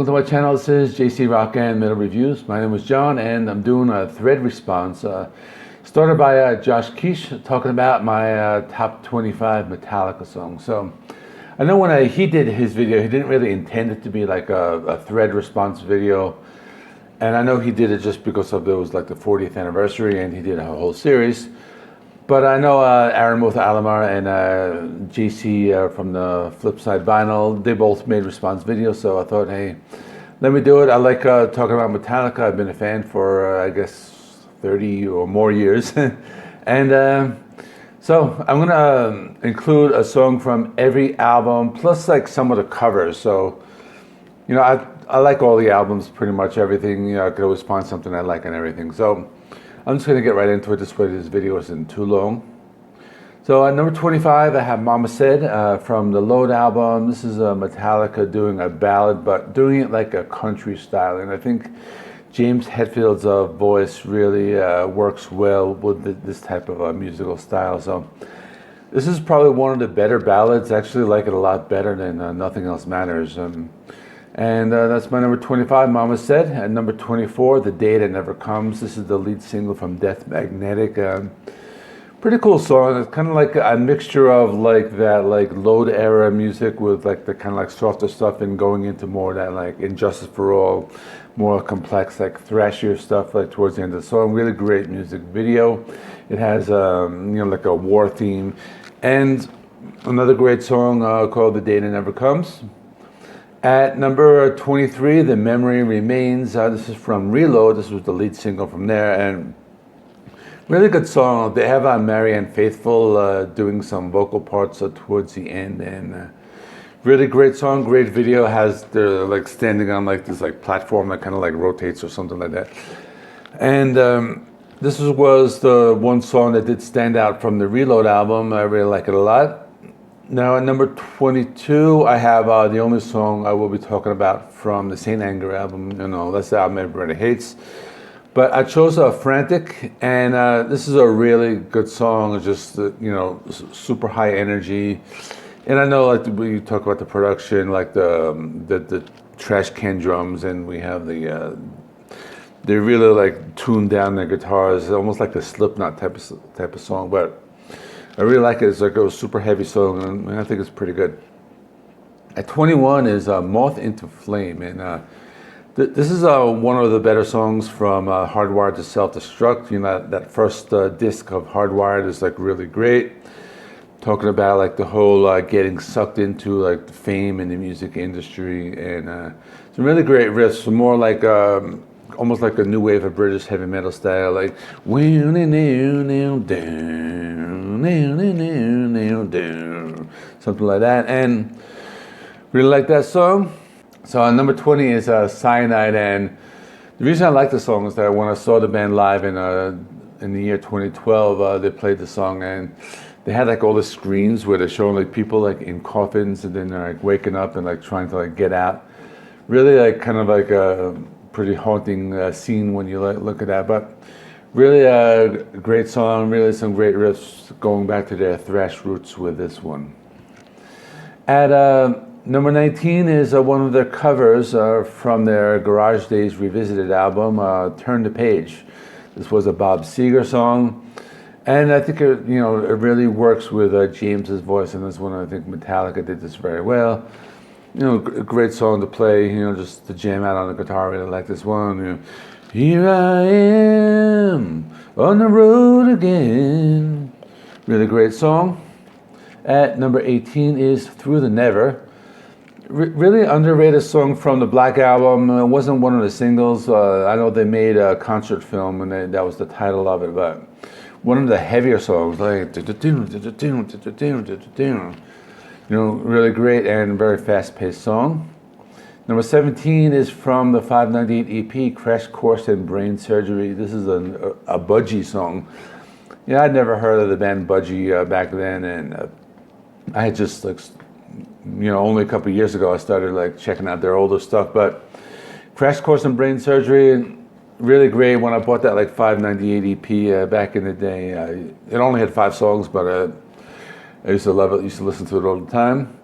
Welcome to my channel. This is JC Rock and Metal Reviews. My name is John and I'm doing a thread response started by Josh Keech talking about my top 25 Metallica songs. So I know when he did his video, he didn't really intend it to be like a thread response video. And I know he did it just because of it was like the 40th anniversary and he did a whole series. But I know Aaron Moth Alomar and JC from the Flipside Vinyl, they both made response videos, so I thought, hey, let me do it. I like talking about Metallica. I've been a fan for, I guess, 30 or more years. And so I'm going to include a song from every album, plus like some of the covers. So, you know, I like all the albums, pretty much everything. You know, I could always find something I like and everything. So I'm just going to get right into it. This way this video isn't too long. So at number 25, I have Mama Said from the Load album. This is Metallica doing a ballad, but doing it like a country style. And I think James Hetfield's voice really works well with this type of musical style. So this is probably one of the better ballads. I actually like it a lot better than Nothing Else Matters. And that's my number 25, Mama Said. At number 24, The Day That Never Comes. This is the lead single from Death Magnetic. Pretty cool song. It's kind of like a mixture of like that like Load era music with like the kind of like softer stuff and going into more of that like Injustice for All, more complex like thrashier stuff like towards the end of the song. Really great music video. It has you know, like a war theme. And another great song called The Day That Never Comes. At number 23, The Memory Remains. This is from Reload. This was the lead single from there, and really good song. They have Marianne Faithfull doing some vocal parts towards the end, and really great song, great video. Has the like standing on like this like platform that kind of like rotates or something like that. And this was the one song that did stand out from the Reload album. I really like it a lot. Now at number 22, I have the only song I will be talking about from the Saint Anger album. You know, that's the album everybody hates. But I chose Frantic, and this is a really good song. It's just, you know, super high energy. And I know like we talk about the production, like the trash can drums, and we have they really like tuned down their guitars, almost like the Slipknot type of song. But I really like it. It's like a super heavy song, and I think it's pretty good. At 21 is Moth into Flame, and this is one of the better songs from Hardwired to Self-Destruct. You know, that first disc of Hardwired is like really great. Talking about like the whole getting sucked into like the fame in the music industry, and some really great riffs. Some more like almost like a new wave of British heavy metal style, like something like that, and really like that song. So number 20 is Cyanide, and the reason I like the song is that when I saw the band live in the year 2012, they played the song, and they had like all the screens where they're showing like people like in coffins, and then they're like waking up and like trying to like get out. Really like kind of like a pretty haunting scene when you look at that, but really a great song, really some great riffs going back to their thrash roots with this one. At number 19 is one of their covers from their Garage Days Revisited album, Turn the Page. This was a Bob Seger song, and I think it, you know, it really works with James's voice in this one. I think Metallica did this very well. You know, a great song to play, you know, just to jam out on the guitar. I really like this one. You know, here I am on the road again. Really great song. At number 18 is Through the Never. Really underrated song from the Black Album. It wasn't one of the singles. I know they made a concert film and that was the title of it, but one of the heavier songs, like you know, really great and very fast-paced song. Number 17 is from the 598 EP, Crash Course in Brain Surgery. This is a Budgie song. Yeah, I'd never heard of the band Budgie back then, and I had just like, you know, only a couple of years ago I started like checking out their older stuff. But Crash Course in Brain Surgery, really great. When I bought that like 598 EP back in the day, it only had 5 songs, but I used to love it. Used to listen to it all the time.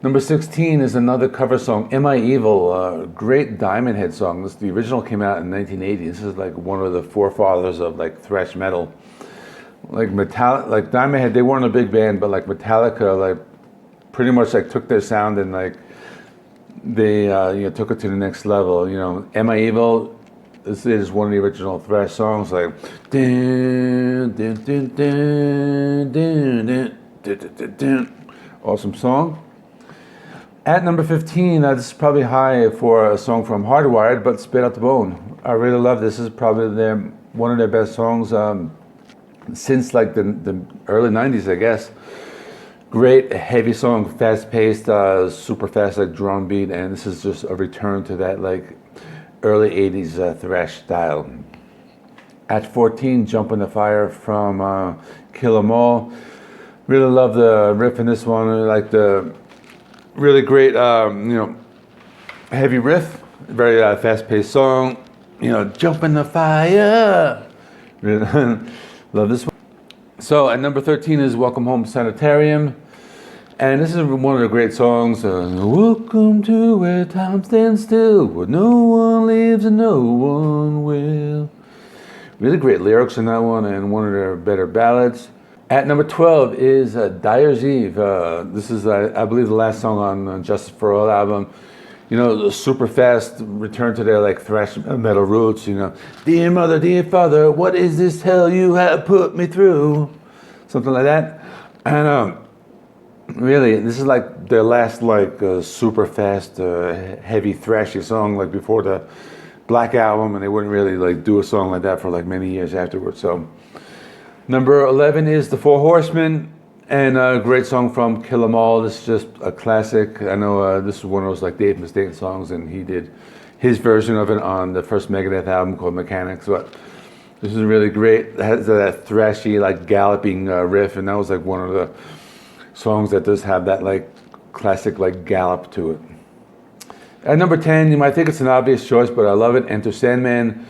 Number 16 is another cover song, Am I Evil? Great Diamond Head song. The original came out in 1980. This is like one of the forefathers of like thrash metal. Like like Diamond Head, they weren't a big band, but like Metallica, like pretty much like took their sound and like they took it to the next level. Am I Evil? This is one of the original thrash songs, like dun, dun, dun, dun, dun, dun, dun, dun, dun. Awesome song. At number 15, this is probably high for a song from Hardwired, but Spit Out the Bone. I really love this. This is probably one of their best songs since like the early 90s, I guess. Great heavy song, fast-paced, super fast like drum beat, and this is just a return to that like early 80s thrash style. At 14, Jump in the Fire from Kill 'Em All. Really love the riff in this one. I like the really great, heavy riff. Very fast-paced song. Jump in the fire. Really love this one. So at number 13 is Welcome Home Sanitarium. And this is one of the great songs. Welcome to where time stands still, where no one lives and no one will. Really great lyrics in that one, and one of their better ballads. At number 12 is Dyer's Eve. This is, I believe, the last song on Justice for All album. The super fast return to their like thrash metal roots. Dear mother, dear father, what is this hell you have put me through? Something like that. And really, this is like their last like super fast, heavy thrashy song, like before the Black Album, and they wouldn't really like do a song like that for like many years afterwards. So number 11 is The Four Horsemen, and a great song from Kill 'Em All. This is just a classic. I know this is one of those like Dave Mustaine songs, and he did his version of it on the first Megadeth album called Mechanics. But this is really great. It has that thrashy like galloping riff, and that was like one of the songs that does have that like classic like gallop to it. At number 10, you might think it's an obvious choice, but I love it. Enter Sandman.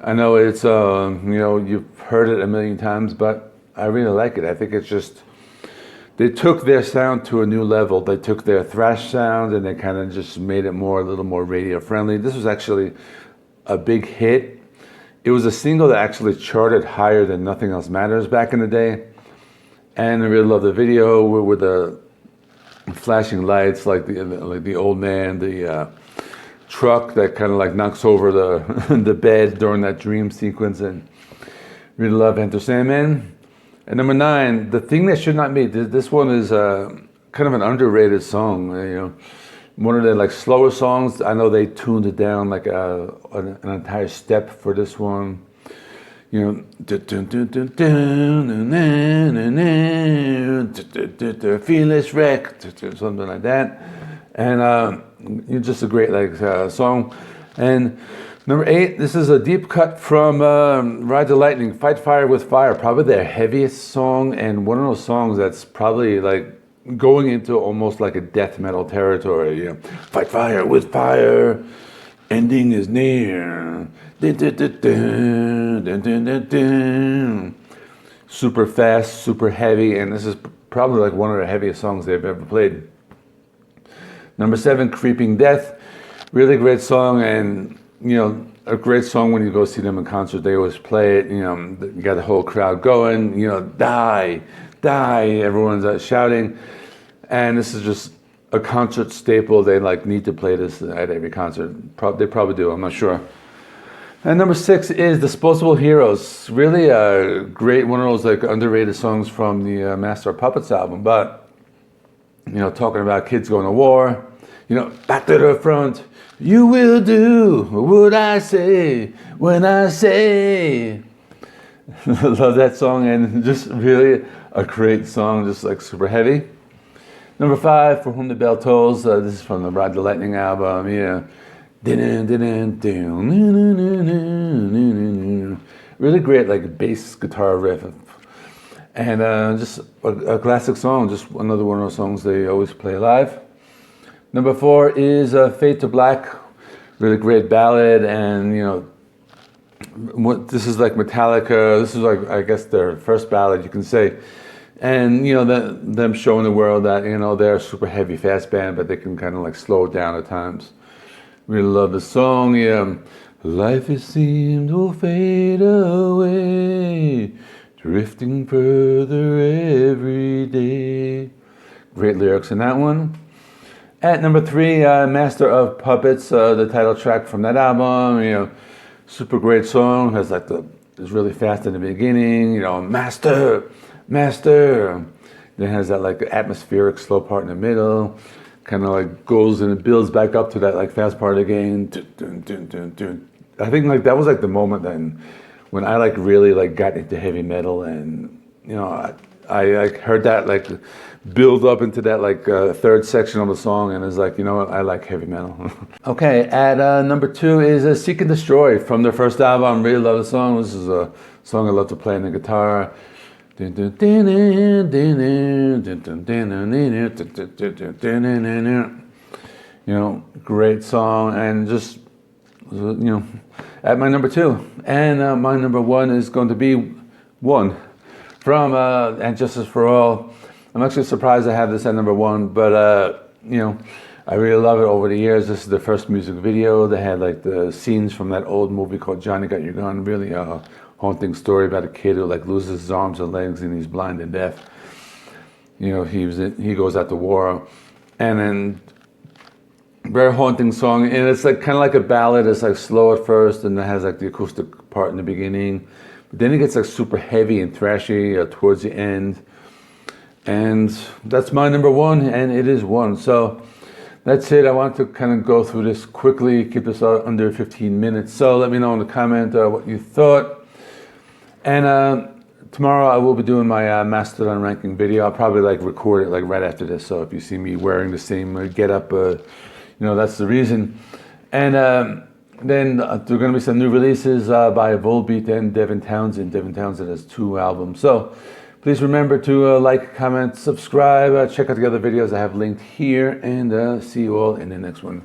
I know it's you've heard it a million times, but I really like it. I think it's just they took their sound to a new level. They took their thrash sound and they kind of just made it a little more radio friendly. This was actually a big hit. It was a single that actually charted higher than Nothing Else Matters back in the day. And I really love the video with the flashing lights, like the old man, the truck that kind of like knocks over the the bed during that dream sequence, and really love Enter Sandman. And number 9, The Thing That Should Not Be. This one is kind of an underrated song. One of the like slower songs. I know they tuned it down like an entire step for this one. Fearless Wreck, something like that, and just a great like song. And number 8, this is a deep cut from Ride the Lightning, Fight Fire with Fire, probably their heaviest song, and one of those songs that's probably like going into almost like a death metal territory. Fight fire with fire, ending is near. Super fast, super heavy, and this is probably like one of the heaviest songs they've ever played. Number 7, Creeping Death. Really great song, and a great song when you go see them in concert. They always play it. You got the whole crowd going. Die, die. Everyone's shouting, and this is just a concert staple. They like need to play this at every concert. They probably do. I'm not sure. And number 6 is Disposable Heroes. Really a great, one of those like underrated songs from the Master of Puppets album. But talking about kids going to war. Back to the front. You will do what I say when I say. Love that song, and just really a great song, just like super heavy. Number 5, For Whom the Bell Tolls. This is from the Ride the Lightning album. Really great like bass guitar riff, and just a classic song. Just another one of those songs they always play live. Number 4 is Fade to Black. Really great ballad, and this is like Metallica. This is like, I guess, their first ballad, you can say. And, you know, them showing the world that, you know, they're a super heavy, fast band, but they can kind of like slow it down at times. Really love the song, yeah. Life it seemed will fade away, drifting further every day. Great lyrics in that one. At number 3, Master of Puppets, the title track from that album, you know, super great song, has like it's really fast in the beginning, you know, master, master. Then has that like atmospheric slow part in the middle, kind of like goes and it builds back up to that like fast part again. Dun, dun, dun, dun, dun. I think like that was like the moment then when I like really like got into heavy metal, and you know I like heard that like build up into that like third section of the song, and it's like, you know what, I like heavy metal. Okay, at number 2 is Seek and Destroy from their first album. Really love the song. This is a song I love to play on the guitar. You know, great song, and just, you know, at my number 2. And my number 1 is going to be One from And Justice for All. I'm actually surprised I have this at number 1, but you know, I really love it over the years. This is the first music video. They had like the scenes from that old movie called Johnny Got Your Gun. Really a haunting story about a kid who like loses his arms and legs and he's blind and deaf. You know, he goes out to war, and then very haunting song. And it's like kind of like a ballad. It's like slow at first, and it has like the acoustic part in the beginning. But then it gets like super heavy and thrashy towards the end. And that's my number 1, and it is One. So that's it. I want to kind of go through this quickly, keep this under 15 minutes. So let me know in the comment what you thought. And tomorrow I will be doing my Mastodon ranking video. I'll probably like record it like right after this. So if you see me wearing the same get up, you know, that's the reason. And then there are going to be some new releases by Volbeat and Devin Townsend. Devin Townsend has 2 albums. So please remember to like, comment, subscribe, check out the other videos I have linked here, and see you all in the next one.